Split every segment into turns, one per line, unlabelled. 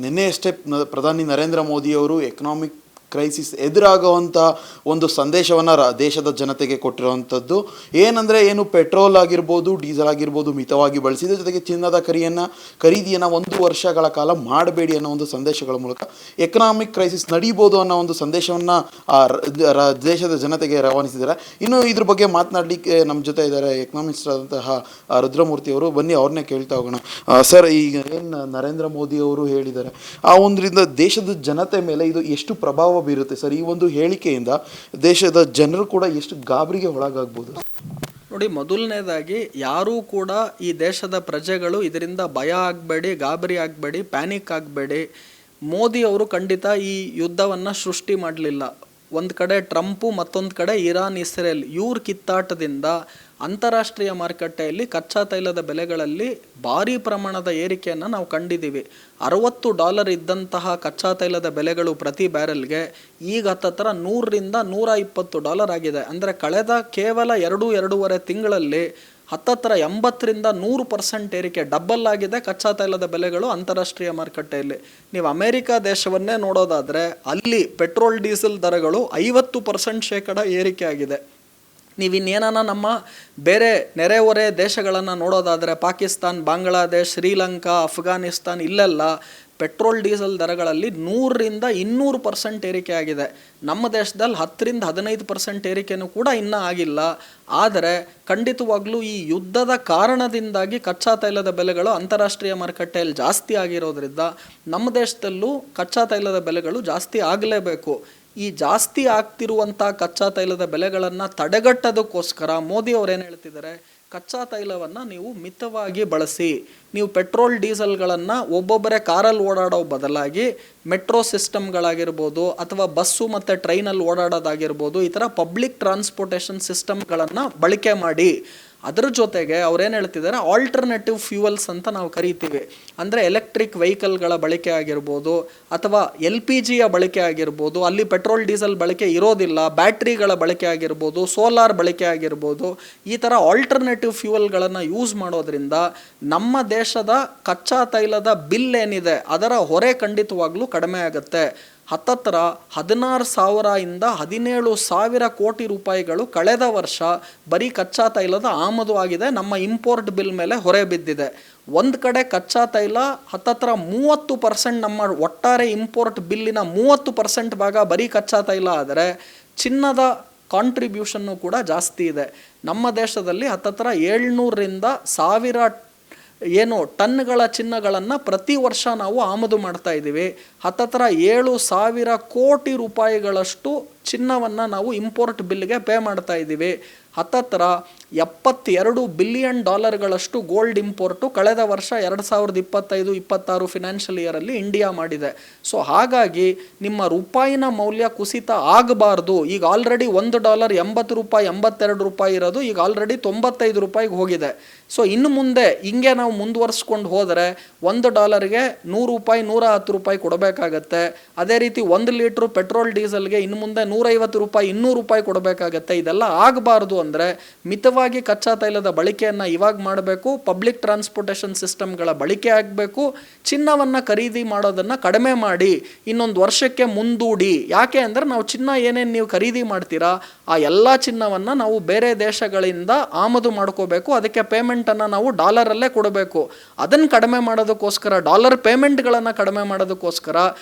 ನಿನ್ನೆ ಅಷ್ಟೇ ಪ್ರಧಾನಿ ನರೇಂದ್ರ ಮೋದಿಯವರು ಎಕನಾಮಿಕ್ ಕ್ರೈಸಿಸ್ ಎದುರಾಗುವಂಥ ಒಂದು ಸಂದೇಶವನ್ನು ದೇಶದ ಜನತೆಗೆ ಕೊಟ್ಟಿರುವಂಥದ್ದು. ಏನು ಪೆಟ್ರೋಲ್ ಆಗಿರ್ಬೋದು, ಡೀಸೆಲ್ ಆಗಿರ್ಬೋದು ಮಿತವಾಗಿ ಬಳಸಿದ ಜೊತೆಗೆ ಚಿನ್ನದ ಖರೀದಿಯನ್ನು 1 ವರ್ಷಗಳ ಕಾಲ ಮಾಡಬೇಡಿ ಅನ್ನೋ ಒಂದು ಸಂದೇಶಗಳ ಮೂಲಕ ಎಕನಾಮಿಕ್ ಕ್ರೈಸಿಸ್ ನಡೀಬೋದು ಅನ್ನೋ ಒಂದು ಸಂದೇಶವನ್ನು ದೇಶದ ಜನತೆಗೆ ರವಾನಿಸಿದ್ದಾರೆ. ಇನ್ನು ಇದ್ರ ಬಗ್ಗೆ ಮಾತನಾಡಲಿಕ್ಕೆ ನಮ್ಮ ಜೊತೆ ಇದ್ದಾರೆ ಎಕನಾಮಿಸ್ಟ್ ಆದಂತಹ ರುದ್ರಮೂರ್ತಿ ಅವರು. ಬನ್ನಿ ಅವ್ರನ್ನೇ ಕೇಳ್ತಾ ಹೋಗೋಣ. ಸರ್, ಈಗ ಏನು ನರೇಂದ್ರ ಮೋದಿ ಅವರು ಹೇಳಿದ್ದಾರೆ, ಆ ಒಂದರಿಂದ ದೇಶದ ಜನತೆ ಮೇಲೆ ಇದು ಎಷ್ಟು ಪ್ರಭಾವ ಬೀರುತ್ತೆ ಸರ್? ಈ ಒಂದು ಹೇಳಿಕೆಯಿಂದ ದೇಶದ ಜನರು ಕೂಡ ಎಷ್ಟು ಗಾಬರಿಗೆ ಒಳಗಾಗ್ಬೋದು?
ನೋಡಿ, ಮೊದಲನೇದಾಗಿ ಯಾರೂ ಕೂಡ ಈ ದೇಶದ ಪ್ರಜೆಗಳು ಇದರಿಂದ ಭಯ ಆಗಬೇಡಿ, ಗಾಬರಿ ಆಗಬೇಡಿ, ಪ್ಯಾನಿಕ್ ಆಗಬೇಡಿ. ಮೋದಿ ಅವರು ಖಂಡಿತ ಈ ಯುದ್ಧವನ್ನು ಸೃಷ್ಟಿ ಮಾಡಲಿಲ್ಲ. ಒಂದು ಕಡೆ ಟ್ರಂಪು, ಮತ್ತೊಂದು ಕಡೆ ಇರಾನ್, ಇಸ್ರೇಲ್ ಇವ್ರ ಕಿತ್ತಾಟದಿಂದ ಅಂತಾರಾಷ್ಟ್ರೀಯ ಮಾರುಕಟ್ಟೆಯಲ್ಲಿ ಕಚ್ಚಾ ತೈಲದ ಬೆಲೆಗಳಲ್ಲಿ ಭಾರೀ ಪ್ರಮಾಣದ ಏರಿಕೆಯನ್ನು ನಾವು ಕಂಡಿದ್ದೀವಿ. $60 ಇದ್ದಂತಹ ಕಚ್ಚಾ ತೈಲದ ಬೆಲೆಗಳು ಪ್ರತಿ ಬ್ಯಾರೆಲ್ಗೆ ಈಗ ಹತ್ತತ್ರ $100ರಿಂದ $120 ಆಗಿದೆ. ಅಂದರೆ ಕಳೆದ ಕೇವಲ 2-2.5 ತಿಂಗಳಲ್ಲಿ ಹತ್ತತ್ರ 80ರಿಂದ 100% ಏರಿಕೆ, ಡಬಲ್ ಆಗಿದೆ ಕಚ್ಚಾ ತೈಲದ ಬೆಲೆಗಳು ಅಂತಾರಾಷ್ಟ್ರೀಯ ಮಾರುಕಟ್ಟೆಯಲ್ಲಿ. ನೀವು ಅಮೆರಿಕ ದೇಶವನ್ನೇ ನೋಡೋದಾದರೆ ಅಲ್ಲಿ ಪೆಟ್ರೋಲ್ ಡೀಸೆಲ್ ದರಗಳು 50% ಏರಿಕೆ ಆಗಿದೆ. ನೀವಿನ್ನೇನ ನಮ್ಮ ಬೇರೆ ನೆರೆಹೊರೆ ದೇಶಗಳನ್ನು ನೋಡೋದಾದರೆ ಪಾಕಿಸ್ತಾನ್, ಬಾಂಗ್ಲಾದೇಶ್, ಶ್ರೀಲಂಕಾ, ಅಫ್ಘಾನಿಸ್ತಾನ್ ಇಲ್ಲೆಲ್ಲ ಪೆಟ್ರೋಲ್ ಡೀಸೆಲ್ ದರಗಳಲ್ಲಿ 100ರಿಂದ 200% ಏರಿಕೆ ಆಗಿದೆ. ನಮ್ಮ ದೇಶದಲ್ಲಿ 10ರಿಂದ 15% ಏರಿಕೆನೂ ಕೂಡ ಇನ್ನೂ ಆಗಿಲ್ಲ. ಆದರೆ ಖಂಡಿತವಾಗ್ಲೂ ಈ ಯುದ್ಧದ ಕಾರಣದಿಂದಾಗಿ ಕಚ್ಚಾ ತೈಲದ ಬೆಲೆಗಳು ಅಂತಾರಾಷ್ಟ್ರೀಯ ಮಾರುಕಟ್ಟೆಯಲ್ಲಿ ಜಾಸ್ತಿ ಆಗಿರೋದ್ರಿಂದ ನಮ್ಮ ದೇಶದಲ್ಲೂ ಕಚ್ಚಾ ತೈಲದ ಬೆಲೆಗಳು ಜಾಸ್ತಿ ಆಗಲೇಬೇಕು. ಈ ಜಾಸ್ತಿ ಆಗ್ತಿರುವಂಥ ಕಚ್ಚಾ ತೈಲದ ಬೆಲೆಗಳನ್ನು ತಡೆಗಟ್ಟೋದಕ್ಕೋಸ್ಕರ ಮೋದಿ ಅವರೇನು ಹೇಳ್ತಿದ್ದಾರೆ, ಕಚ್ಚಾ ತೈಲವನ್ನು ನೀವು ಮಿತವಾಗಿ ಬಳಸಿ. ನೀವು ಪೆಟ್ರೋಲ್ ಡೀಸೆಲ್ಗಳನ್ನು ಒಬ್ಬೊಬ್ಬರೇ ಕಾರಲ್ಲಿ ಓಡಾಡೋ ಬದಲಾಗಿ ಮೆಟ್ರೋ ಸಿಸ್ಟಮ್ಗಳಾಗಿರ್ಬೋದು ಅಥವಾ ಬಸ್ಸು ಮತ್ತು ಟ್ರೈನಲ್ಲಿ ಓಡಾಡೋದಾಗಿರ್ಬೋದು, ಈ ಥರ ಪಬ್ಲಿಕ್ ಟ್ರಾನ್ಸ್ಪೋರ್ಟೇಷನ್ ಸಿಸ್ಟಮ್ಗಳನ್ನು ಬಳಕೆ ಮಾಡಿ. ಅದರ ಜೊತೆಗೆ ಅವ್ರೇನು ಹೇಳ್ತಿದ್ದಾರೆ, ಆಲ್ಟರ್ನೇಟಿವ್ ಫ್ಯೂಯಲ್ಸ್ ಅಂತ ನಾವು ಕರಿತೀವಿ. ಅಂದರೆ ಎಲೆಕ್ಟ್ರಿಕ್ ವೆಹಿಕಲ್ಗಳ ಬಳಕೆ ಆಗಿರ್ಬೋದು ಅಥವಾ LPGಯ ಬಳಕೆ ಆಗಿರ್ಬೋದು, ಅಲ್ಲಿ ಪೆಟ್ರೋಲ್ ಡೀಸೆಲ್ ಬಳಕೆ ಇರೋದಿಲ್ಲ, ಬ್ಯಾಟ್ರಿಗಳ ಬಳಕೆ ಆಗಿರ್ಬೋದು, ಸೋಲಾರ್ ಬಳಕೆ ಆಗಿರ್ಬೋದು, ಈ ಥರ ಆಲ್ಟರ್ನೇಟಿವ್ ಫ್ಯೂಯಲ್ಗಳನ್ನು ಯೂಸ್ ಮಾಡೋದ್ರಿಂದ ನಮ್ಮ ದೇಶದ ಕಚ್ಚಾ ತೈಲದ ಬಿಲ್ ಏನಿದೆ ಅದರ ಹೊರೆ ಖಂಡಿತವಾಗ್ಲೂ ಕಡಿಮೆ ಆಗುತ್ತೆ. ಹತ್ತತ್ರ 16,000ರಿಂದ 17,000 ಕೋಟಿ ರೂಪಾಯಿಗಳು ಕಳೆದ ವರ್ಷ ಬರೀ ಕಚ್ಚಾ ತೈಲದ ಆಮದು ಆಗಿದೆ, ನಮ್ಮ ಇಂಪೋರ್ಟ್ ಬಿಲ್ ಮೇಲೆ ಹೊರೆ ಬಿದ್ದಿದೆ. ಒಂದು ಕಡೆ ಕಚ್ಚಾ ತೈಲ ಹತ್ತತ್ರ 30%, ನಮ್ಮ ಒಟ್ಟಾರೆ ಇಂಪೋರ್ಟ್ ಬಿಲ್ಲಿನ 30% ಭಾಗ ಬರೀ ಕಚ್ಚಾ ತೈಲ ಆದರೆ ಚಿನ್ನದ ಕಾಂಟ್ರಿಬ್ಯೂಷನ್ನು ಕೂಡ ಜಾಸ್ತಿ ಇದೆ. ನಮ್ಮ ದೇಶದಲ್ಲಿ ಹತ್ತತ್ರ 700ರಿಂದ 1000 ಟನ್ಗಳ ಚಿನ್ನಗಳನ್ನು ಪ್ರತಿ ವರ್ಷ ನಾವು ಆಮದು ಮಾಡ್ತಾ ಇದ್ದೀವಿ. ಹತ್ತತ್ರ 7,000 ಕೋಟಿ ರೂಪಾಯಿಗಳಷ್ಟು ಚಿನ್ನವನ್ನು ನಾವು ಇಂಪೋರ್ಟ್ ಬಿಲ್ಗೆ ಪೇ ಮಾಡ್ತಾ ಇದ್ದೀವಿ. ಹತ್ತತ್ರ $72 ಬಿಲಿಯನ್ ಗೋಲ್ಡ್ ಇಂಪೋರ್ಟು ಕಳೆದ ವರ್ಷ 2025-26 ಫಿನಾನ್ಷಿಯಲ್ ಇಯರಲ್ಲಿ ಇಂಡಿಯಾ ಮಾಡಿದೆ. ಸೊ ಹಾಗಾಗಿ ನಿಮ್ಮ ರೂಪಾಯಿನ ಮೌಲ್ಯ ಕುಸಿತ ಆಗಬಾರ್ದು. ಈಗ ಆಲ್ರೆಡಿ $1 $80, $82 ಇರೋದು ಈಗ ಆಲ್ರೆಡಿ $95 ಹೋಗಿದೆ. ಸೊ ಇನ್ನು ಮುಂದೆ ಹಿಂಗೆ ನಾವು ಮುಂದುವರಿಸ್ಕೊಂಡು ಹೋದರೆ $1ಗೆ $100, $110 ಕೊಡಬೇಕಾಗತ್ತೆ. ಅದೇ ರೀತಿ 1 ಲೀಟ್ರು ಪೆಟ್ರೋಲ್ ಡೀಸೆಲ್ಗೆ ಇನ್ನು ಮುಂದೆ $150, $200 ಕೊಡಬೇಕಾಗತ್ತೆ. ಇದೆಲ್ಲ ಆಗಬಾರ್ದು ಅಂದರೆ ಮಿತವಾಗಿ ಕಚ್ಚಾ ತೈಲದ ಬಳಕೆಯನ್ನು ಇವಾಗ ಮಾಡಬೇಕು, ಪಬ್ಲಿಕ್ ಟ್ರಾನ್ಸ್ಪೋರ್ಟೇಷನ್ ಸಿಸ್ಟಮ್ಗಳ ಬಳಕೆ ಆಗಬೇಕು, ಚಿನ್ನವನ್ನು ಖರೀದಿ ಮಾಡೋದನ್ನು ಕಡಿಮೆ ಮಾಡಿ, ಇನ್ನೊಂದು ವರ್ಷಕ್ಕೆ ಮುಂದೂಡಿ. ಯಾಕೆ ಅಂದರೆ ನಾವು ಚಿನ್ನ ಏನೇನು ನೀವು ಖರೀದಿ ಮಾಡ್ತೀರಾ ಆ ಎಲ್ಲ ಚಿನ್ನವನ್ನು ನಾವು ಬೇರೆ ದೇಶಗಳಿಂದ ಆಮದು ಮಾಡ್ಕೋಬೇಕು. ಅದಕ್ಕೆ ಪೇಮೆಂಟನ್ನು ನಾವು ಡಾಲರಲ್ಲೇ ಕೊಡಬೇಕು. ಅದನ್ನು ಕಡಿಮೆ ಮಾಡೋದಕ್ಕೋಸ್ಕರ, ಡಾಲರ್ ಪೇಮೆಂಟ್ಗಳನ್ನು ಕಡಿಮೆ ಮಾಡೋದಕ್ಕೋಸ್ಕರ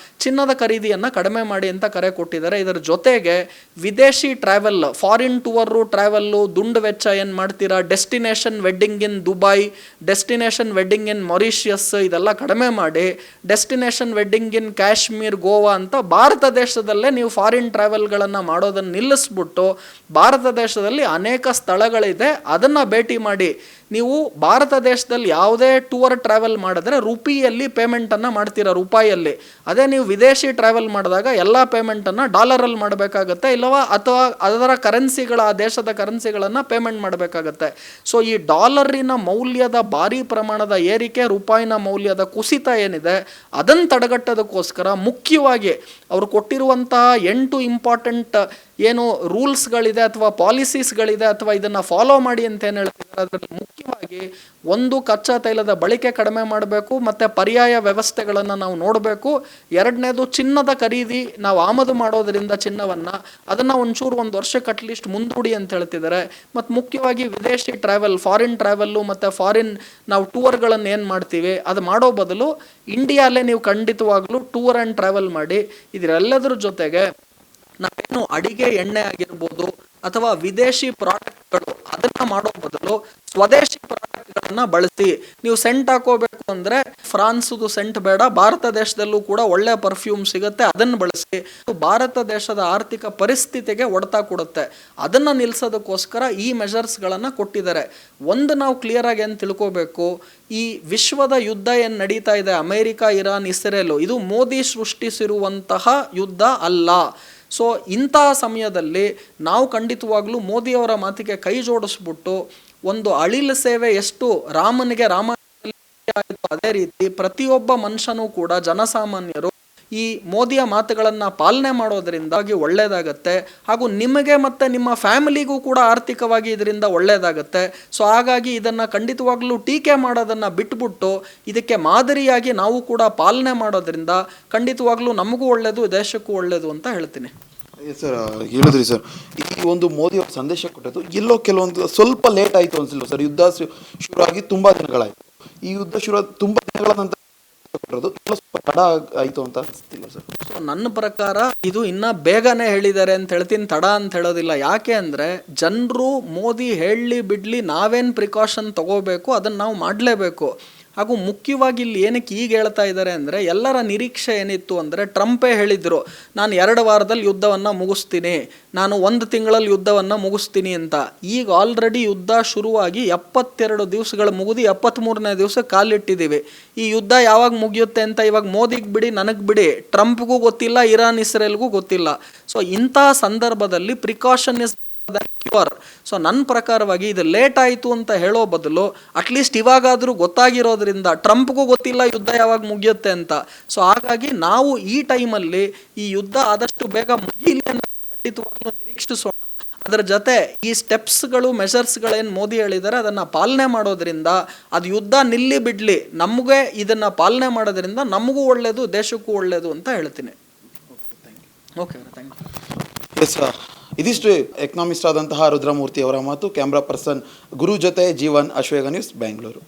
ಚಿನ್ನದ ಖರೀದಿಯನ್ನು ಕಡಿಮೆ ಮಾಡಿ ಅಂತ ಕರೆ ಕೊಟ್ಟಿದ್ದಾರೆ. ಇದರ ಜೊತೆಗೆ ವಿದೇಶಿ ಟ್ರಾವೆಲ್, ಫಾರಿನ್ ಟೂರು ಟ್ರಾವೆಲ್ಲು, ದುಂಡು ವೆಚ್ಚ ಏನು ಮಾಡ್ತೀರಾ, destination wedding in Dubai, destination wedding in Mauritius, ಇದೆಲ್ಲ ಕಡಿಮೆ ಮಾಡಿ ಡೆಸ್ಟಿನೇಷನ್ ವೆಡ್ಡಿಂಗ್ ಇನ್ ಕಾಶ್ಮೀರ್, ಗೋವಾ ಅಂತ ಭಾರತ ದೇಶದಲ್ಲೇ ನೀವು ಫಾರಿನ್ ಟ್ರಾವೆಲ್ಗಳನ್ನು ಮಾಡೋದನ್ನು ನಿಲ್ಲಿಸ್ಬಿಟ್ಟು ಭಾರತ ದೇಶದಲ್ಲಿ ಅನೇಕ ಸ್ಥಳಗಳಿದೆ ಅದನ್ನು ಭೇಟಿ ಮಾಡಿ. ನೀವು ಭಾರತ ದೇಶದಲ್ಲಿ ಯಾವುದೇ ಟೂರ್ ಟ್ರಾವೆಲ್ ಮಾಡಿದ್ರೆ ರುಪಿಯಲ್ಲಿ ಪೇಮೆಂಟನ್ನು ಮಾಡ್ತೀರಾ, ರೂಪಾಯಿಯಲ್ಲಿ. ಅದೇ ನೀವು ವಿದೇಶಿ ಟ್ರಾವೆಲ್ ಮಾಡಿದಾಗ ಎಲ್ಲ ಪೇಮೆಂಟನ್ನು ಡಾಲರಲ್ಲಿ ಮಾಡಬೇಕಾಗತ್ತೆ, ಇಲ್ಲವಾ ಅಥವಾ ಅದರ ಕರೆನ್ಸಿಗಳ, ಆ ದೇಶದ ಕರೆನ್ಸಿಗಳನ್ನು ಪೇಮೆಂಟ್ ಮಾಡಬೇಕಾಗತ್ತೆ. ಸೊ ಈ ಡಾಲರಿನ ಮೌಲ್ಯದ ಭಾರಿ ಪ್ರಮಾಣದ ಏರಿಕೆ, ರೂಪಾಯಿನ ಮೌಲ್ಯದ ಕುಸಿತ ಏನಿದೆ ಅದನ್ನು ತಡೆಗಟ್ಟೋದಕ್ಕೋಸ್ಕರ ಮುಖ್ಯವಾಗಿ ಅವರು ಕೊಟ್ಟಿರುವಂತಹ 8 ಇಂಪಾರ್ಟೆಂಟ್ ಏನು ರೂಲ್ಸ್ಗಳಿದೆ ಅಥವಾ ಪಾಲಿಸೀಸ್ಗಳಿದೆ ಅಥವಾ ಇದನ್ನು ಫಾಲೋ ಮಾಡಿ ಅಂತ ಏನು ಹೇಳ್ತಿದ್ದಾರೆ, ಅದರಲ್ಲಿ ಮುಖ್ಯವಾಗಿ ಒಂದು ಕಚ್ಚಾ ತೈಲದ ಬಳಕೆ ಕಡಿಮೆ ಮಾಡಬೇಕು, ಮತ್ತು ಪರ್ಯಾಯ ವ್ಯವಸ್ಥೆಗಳನ್ನು ನಾವು ನೋಡಬೇಕು. ಎರಡನೇದು ಚಿನ್ನದ ಖರೀದಿ, ನಾವು ಆಮದು ಮಾಡೋದರಿಂದ ಚಿನ್ನವನ್ನು ಅದನ್ನು ಒಂಚೂರು ಒಂದು ವರ್ಷಕ್ಕೆ ಅಟ್ಲೀಸ್ಟ್ ಮುಂದೂಡಿ ಅಂತ ಹೇಳ್ತಿದ್ದಾರೆ. ಮತ್ತು ಮುಖ್ಯವಾಗಿ ವಿದೇಶಿ ಟ್ರಾವೆಲ್, ಫಾರಿನ್ ಟ್ರಾವೆಲ್ಲು ಮತ್ತು ಫಾರಿನ್ ನಾವು ಟೂರ್ಗಳನ್ನು ಏನು ಮಾಡ್ತೀವಿ ಅದು ಮಾಡೋ ಬದಲು ಇಂಡಿಯಾಲೇ ನೀವು ಖಂಡಿತವಾಗ್ಲೂ ಟೂರ್ ಆ್ಯಂಡ್ ಟ್ರಾವೆಲ್ ಮಾಡಿ. ಇದರೆಲ್ಲದರ ಜೊತೆಗೆ ನಾವೇನು ಅಡಿಗೆ ಎಣ್ಣೆ ಆಗಿರ್ಬೋದು ಅಥವಾ ವಿದೇಶಿ ಪ್ರಾಡಕ್ಟ್ಗಳು ಅದನ್ನು ಮಾಡೋ ಬದಲು ಸ್ವದೇಶಿ ಪ್ರಾಡಕ್ಟ್ಗಳನ್ನು ಬಳಸಿ. ನೀವು ಸೆಂಟ್ ಹಾಕೋಬೇಕು ಅಂದರೆ ಫ್ರಾನ್ಸ್ದು ಸೆಂಟ್ ಬೇಡ, ಭಾರತ ದೇಶದಲ್ಲೂ ಕೂಡ ಒಳ್ಳೆ ಪರ್ಫ್ಯೂಮ್ ಸಿಗುತ್ತೆ, ಅದನ್ನು ಬಳಸಿ. ಭಾರತ ದೇಶದ ಆರ್ಥಿಕ ಪರಿಸ್ಥಿತಿಗೆ ಹೊಡೆತ ಕೊಡುತ್ತೆ. ಅದನ್ನು ನಿಲ್ಲಿಸೋದಕ್ಕೋಸ್ಕರ ಈ ಮೆಷರ್ಸ್ಗಳನ್ನು ಕೊಟ್ಟಿದ್ದಾರೆ. ಒಂದು ನಾವು ಕ್ಲಿಯರ್ ಆಗಿ ಏನು ತಿಳ್ಕೋಬೇಕು, ಈ ವಿಶ್ವದ ಯುದ್ಧ ಏನು ನಡೀತಾ ಇದೆ ಅಮೇರಿಕ, ಇರಾನ್, ಇಸ್ರೇಲು, ಇದು ಮೋದಿ ಸೃಷ್ಟಿಸಿರುವಂತಹ ಯುದ್ಧ ಅಲ್ಲ. ಸೊ ಇಂತಹ ಸಮಯದಲ್ಲಿ ನಾವು ಖಂಡಿತವಾಗ್ಲೂ ಮೋದಿಯವರ ಮಾತಿಗೆ ಕೈ ಜೋಡಿಸ್ಬಿಟ್ಟು ಒಂದು ಅಳಿಲು ಸೇವೆ ಎಷ್ಟು ರಾಮನಿಗೆ ರಾಮ ಅದೇ ರೀತಿ ಪ್ರತಿಯೊಬ್ಬ ಮನುಷ್ಯನೂ ಕೂಡ ಜನಸಾಮಾನ್ಯರು ಈ ಮೋದಿಯ ಮಾತುಗಳನ್ನು ಪಾಲನೆ ಮಾಡೋದರಿಂದಾಗಿ ಒಳ್ಳೆಯದಾಗತ್ತೆ. ಹಾಗೂ ನಿಮಗೆ ಮತ್ತು ನಿಮ್ಮ ಫ್ಯಾಮಿಲಿಗೂ ಕೂಡ ಆರ್ಥಿಕವಾಗಿ ಇದರಿಂದ ಒಳ್ಳೆಯದಾಗತ್ತೆ. ಸೊ ಹಾಗಾಗಿ ಇದನ್ನು ಖಂಡಿತವಾಗ್ಲೂ ಟೀಕೆ ಮಾಡೋದನ್ನು ಬಿಟ್ಬಿಟ್ಟು ಇದಕ್ಕೆ ಮಾದರಿಯಾಗಿ ನಾವು ಕೂಡ ಪಾಲನೆ ಮಾಡೋದ್ರಿಂದ ಖಂಡಿತವಾಗ್ಲೂ ನಮಗೂ ಒಳ್ಳೆಯದು, ದೇಶಕ್ಕೂ ಒಳ್ಳೆಯದು ಅಂತ ಹೇಳ್ತೀನಿ.
ಸರ್ ಹೇಳಿದ್ರಿ ಸರ್, ಈ ಒಂದು ಮೋದಿ ಅವ್ರ ಸಂದೇಶ ಕೊಟ್ಟದ್ದು ಎಲ್ಲೋ ಕೆಲವೊಂದು ಸ್ವಲ್ಪ ಲೇಟ್ ಆಯಿತು ಅನ್ಸಿಲ್ಲ ಸರ್. ಯುದ್ಧ ಶುರುವಾಗಿ ತುಂಬ ದಿನಗಳಾಯಿತು. ಈ ಯುದ್ಧ ಶುರು ತುಂಬ ದಿನಗಳ ನಂತರ ಕೊಟ್ಟಿರೋದು ಸ್ವಲ್ಪ ತಡ ಆಯಿತು ಅಂತ ಅನಿಸ್ತಿಲ್ಲ ಸರ್.
ಸೊ ನನ್ನ ಪ್ರಕಾರ ಇದು ಇನ್ನೂ ಬೇಗನೆ ಹೇಳಿದ್ದಾರೆ ಅಂತ ಹೇಳ್ತೀನಿ, ತಡ ಅಂತ ಹೇಳೋದಿಲ್ಲ. ಯಾಕೆ ಅಂದರೆ ಜನರು ಮೋದಿ ಹೇಳಲಿ ಬಿಡಲಿ ನಾವೇನು ಪ್ರಿಕಾಷನ್ ತಗೋಬೇಕು ಅದನ್ನು ನಾವು ಮಾಡಲೇಬೇಕು. ಹಾಗೂ ಮುಖ್ಯವಾಗಿ ಇಲ್ಲಿ ಏನಕ್ಕೆ ಈಗ ಹೇಳ್ತಾ ಇದ್ದಾರೆ ಅಂದರೆ, ಎಲ್ಲರ ನಿರೀಕ್ಷೆ ಏನಿತ್ತು ಅಂದರೆ ಟ್ರಂಪೇ ಹೇಳಿದರು ನಾನು 2 ವಾರದಲ್ಲಿ ಯುದ್ಧವನ್ನು ಮುಗಿಸ್ತೀನಿ, ನಾನು 1 ತಿಂಗಳಲ್ಲಿ ಯುದ್ಧವನ್ನು ಮುಗಿಸ್ತೀನಿ ಅಂತ. ಈಗ ಆಲ್ರೆಡಿ ಯುದ್ಧ ಶುರುವಾಗಿ 72 ದಿವಸಗಳು ಮುಗಿದು 73ನೇ ದಿವಸ ಕಾಲಿಟ್ಟಿದ್ದೀವಿ. ಈ ಯುದ್ಧ ಯಾವಾಗ ಮುಗಿಯುತ್ತೆ ಅಂತ ಇವಾಗ ಮೋದಿಗೆ ಬಿಡಿ, ನನಗೆ ಬಿಡಿ, ಟ್ರಂಪ್ಗೂ ಗೊತ್ತಿಲ್ಲ, ಇರಾನ್ ಇಸ್ರೇಲ್ಗೂ ಗೊತ್ತಿಲ್ಲ. ಸೊ ಇಂಥ ಸಂದರ್ಭದಲ್ಲಿ ಪ್ರಿಕಾಷನ್ ಇಸ್ ಕ್ಯೂರ್. ಸೊ ನನ್ನ ಪ್ರಕಾರವಾಗಿ ಇದು ಲೇಟ್ ಆಯಿತು ಅಂತ ಹೇಳೋ ಬದಲು ಅಟ್ಲೀಸ್ಟ್ ಇವಾಗಾದರೂ ಗೊತ್ತಾಗಿರೋದ್ರಿಂದ, ಟ್ರಂಪ್ಗೂ ಗೊತ್ತಿಲ್ಲ ಯುದ್ಧ ಯಾವಾಗ ಮುಗಿಯುತ್ತೆ ಅಂತ. ಸೊ ಹಾಗಾಗಿ ನಾವು ಈ ಟೈಮಲ್ಲಿ ಈ ಯುದ್ಧ ಆದಷ್ಟು ಬೇಗ ಮುಗಿಯಲಿ ಅಂತ ಖಂಡಿತವಾಗ್ಲೂ ನಿರೀಕ್ಷಿಸೋಣ. ಅದರ ಜೊತೆ ಈ ಸ್ಟೆಪ್ಸ್ಗಳು, ಮೆಷರ್ಸ್ಗಳೇನು ಮೋದಿ ಹೇಳಿದ್ದಾರೆ ಅದನ್ನು ಪಾಲನೆ ಮಾಡೋದ್ರಿಂದ ಅದು ಯುದ್ಧ ನಿಲ್ಲಿ ಬಿಡಲಿ, ನಮಗೆ ಇದನ್ನು ಪಾಲನೆ ಮಾಡೋದ್ರಿಂದ ನಮಗೂ ಒಳ್ಳೆಯದು, ದೇಶಕ್ಕೂ ಒಳ್ಳೆಯದು ಅಂತ ಹೇಳ್ತೀನಿ. Okay, thank you.
ಎಸ್, ಇದಿಷ್ಟು ಎಕನಾಮಿಸ್ಟ್ ಆದಂತಹ ರುದ್ರಮೂರ್ತಿ ಅವರ ಮಾತು. ಕ್ಯಾಮ್ರಾ ಪರ್ಸನ್ ಗುರು ಜೊತೆ ಜೀವನ್, ಅಶ್ವೇಗ ನ್ಯೂಸ್, ಬೆಂಗಳೂರು.